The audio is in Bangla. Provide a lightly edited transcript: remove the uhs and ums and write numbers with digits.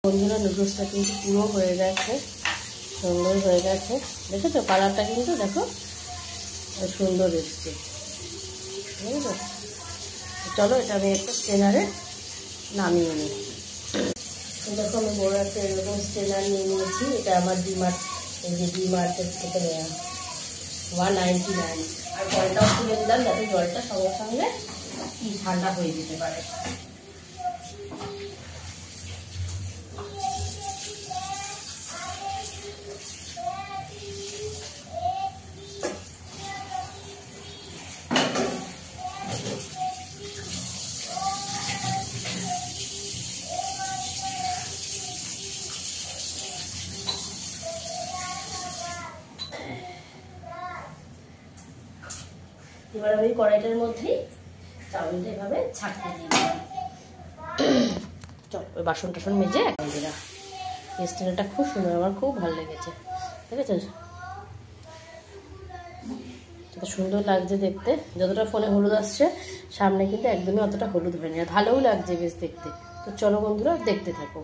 বন্ধুরা নুডলসটা কিন্তু পুরো হয়ে গেছে, সুন্দর হয়ে গেছে। দেখেছো কালারটা কিন্তু দেখো সুন্দর এসছে, বুঝেছো? চলো এটা আমি একটা স্ট্রেনারে নামিয়ে নিই। দেখো আমি বড় একটা এরকম স্ট্রেনার নিয়ে নিয়েছি। এটা আমার ডিমার্ট, এই যে ডিমার্টের থেকে নেওয়া 199। আর জলটাও খুলে দিলাম যাতে জলটা সঙ্গে সঙ্গে ঠান্ডা হয়ে যেতে পারে। এবার আমি কড়াইটার মধ্যেই চাউমিনটা এভাবে ছাঁকতে দিয়ে দিলাম। চল ওই বাসন টাসন মেজে দিলাম। এই স্টাইলটা খুব সুন্দর, আমার খুব ভালো লেগেছে। ঠিক আছে, সুন্দর লাগছে দেখতে। যতটা ফোনে হলুদ আসছে সামনে কিন্তু একদমই অতটা হলুদ হয়নি, আর ভালোও লাগছে বেশ দেখতে। তো চলো বন্ধুরা দেখতে থাকো।